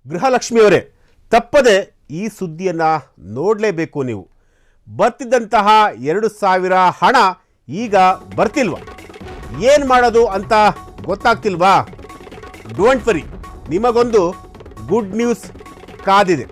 ಗೃಹಲಕ್ಷ್ಮಿಯವರೇ, ತಪ್ಪದೆ ಈ ಸುದ್ದಿಯನ್ನು ನೋಡಲೇಬೇಕು. ನೀವು ಬರ್ತಿದ್ದಂತಹ 2,000 ಹಣ ಈಗ ಬರ್ತಿಲ್ವಾ? ಏನು ಮಾಡೋದು ಅಂತ ಗೊತ್ತಾಗ್ತಿಲ್ವಾ? ಡೋಂಟ್ ವರಿ, ನಿಮಗೊಂದು ಗುಡ್ ನ್ಯೂಸ್ ಕಾದಿದೆ.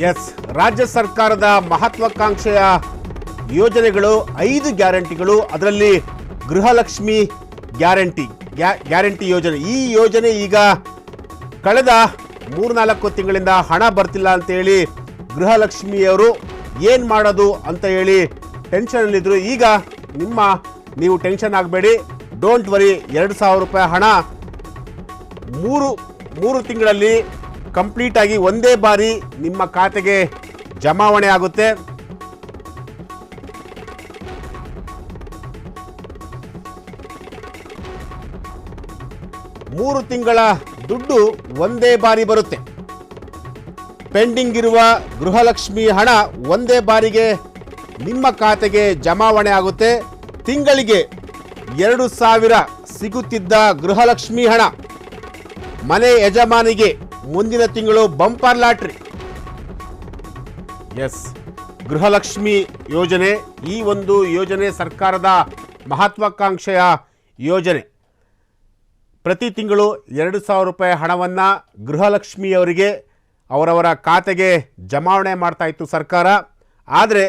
ಎಸ್, ರಾಜ್ಯ ಸರ್ಕಾರದ ಮಹತ್ವಾಕಾಂಕ್ಷೆಯ ಯೋಜನೆಗಳು 5 ಗ್ಯಾರಂಟಿಗಳು. ಅದರಲ್ಲಿ ಗೃಹಲಕ್ಷ್ಮಿ ಗ್ಯಾರಂಟಿ ಯೋಜನೆ. ಈ ಯೋಜನೆ ಈಗ ಕಳೆದ 3-4 ತಿಂಗಳಿಂದ ಹಣ ಬರ್ತಿಲ್ಲ ಅಂತೇಳಿ ಗೃಹಲಕ್ಷ್ಮಿಯವರು ಏನು ಮಾಡೋದು ಅಂತ ಹೇಳಿ ಟೆನ್ಷನಲ್ಲಿದ್ದರು. ಈಗ ನೀವು ಟೆನ್ಷನ್ ಆಗಬೇಡಿ, ಡೋಂಟ್ ವರಿ. 2,000 ರೂಪಾಯಿ ಹಣ 3 ತಿಂಗಳಲ್ಲಿ ಕಂಪ್ಲೀಟ್ ಆಗಿ ಒಂದೇ ಬಾರಿ ನಿಮ್ಮ ಖಾತೆಗೆ ಜಮಾವಣೆ ಆಗುತ್ತೆ. ಮೂರು ತಿಂಗಳ ದುಡ್ಡು ಒಂದೇ ಬಾರಿ ಬರುತ್ತೆ. ಪೆಂಡಿಂಗ್ ಇರುವ ಗೃಹಲಕ್ಷ್ಮಿ ಹಣ ಒಂದೇ ಬಾರಿಗೆ ನಿಮ್ಮ ಖಾತೆಗೆ ಜಮಾವಣೆ ಆಗುತ್ತೆ. ತಿಂಗಳಿಗೆ 2,000 ಸಿಗುತ್ತಿದ್ದ ಗೃಹಲಕ್ಷ್ಮಿ ಹಣ ಮನೆ ಯಜಮಾನಿಗೆ ಮುಂದಿನ ತಿಂಗಳು ಬಂಪರ್ ಲಾಟ್ರಿ. ಎಸ್, ಗೃಹಲಕ್ಷ್ಮಿ ಯೋಜನೆ. ಈ ಒಂದು ಯೋಜನೆ ಸರ್ಕಾರದ ಮಹತ್ವಾಕಾಂಕ್ಷೆಯ ಯೋಜನೆ. ಪ್ರತಿ ತಿಂಗಳು 2,000 ರೂಪಾಯಿ ಹಣವನ್ನು ಗೃಹಲಕ್ಷ್ಮಿಯವರಿಗೆ ಅವರವರ ಖಾತೆಗೆ ಜಮಾವಣೆ ಮಾಡ್ತಾ ಇತ್ತು ಸರ್ಕಾರ. ಆದರೆ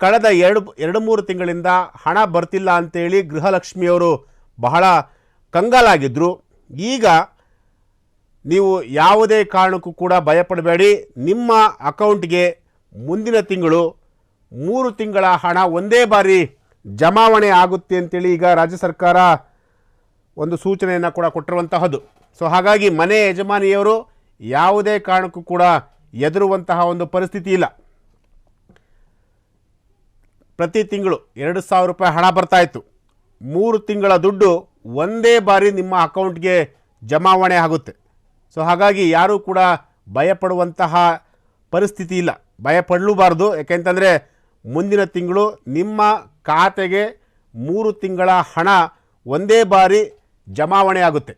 ಕಳೆದ 2-3 ತಿಂಗಳಿಂದ ಹಣ ಬರ್ತಿಲ್ಲ ಅಂತೇಳಿ ಗೃಹಲಕ್ಷ್ಮಿಯವರು ಬಹಳ ಕಂಗಾಲಾಗಿದ್ದರು. ಈಗ ನೀವು ಯಾವುದೇ ಕಾರಣಕ್ಕೂ ಕೂಡ ಭಯಪಡಬೇಡಿ. ನಿಮ್ಮ ಅಕೌಂಟ್ಗೆ ಮುಂದಿನ ತಿಂಗಳು 3 ತಿಂಗಳ ಹಣ ಒಂದೇ ಬಾರಿ ಜಮಾವಣೆ ಆಗುತ್ತೆ ಅಂತೇಳಿ ಈಗ ರಾಜ್ಯ ಸರ್ಕಾರ ಒಂದು ಸೂಚನೆಯನ್ನು ಕೂಡ ಕೊಟ್ಟಿರುವಂತಹದ್ದು. ಸೊ ಹಾಗಾಗಿ ಮನೆ ಯಜಮಾನಿಯವರು ಯಾವುದೇ ಕಾರಣಕ್ಕೂ ಕೂಡ ಹೆದರುವಂತಹ ಒಂದು ಪರಿಸ್ಥಿತಿ ಇಲ್ಲ. ಪ್ರತಿ ತಿಂಗಳು 2,000 ರೂಪಾಯಿ ಹಣ ಬರ್ತಾ ಇತ್ತು. 3 ತಿಂಗಳ ದುಡ್ಡು ಒಂದೇ ಬಾರಿ ನಿಮ್ಮ ಅಕೌಂಟ್ಗೆ ಜಮಾವಣೆ ಆಗುತ್ತೆ. ಸೊ ಹಾಗಾಗಿ ಯಾರೂ ಕೂಡ ಭಯಪಡುವಂತಹ ಪರಿಸ್ಥಿತಿ ಇಲ್ಲ, ಭಯಪಡಲೂಬಾರ್ದು. ಯಾಕೆಂತಂದರೆ ಮುಂದಿನ ತಿಂಗಳು ನಿಮ್ಮ ಖಾತೆಗೆ 3 ತಿಂಗಳ ಹಣ ಒಂದೇ ಬಾರಿ ಜಮಾವಣೆ ಆಗುತ್ತೆ.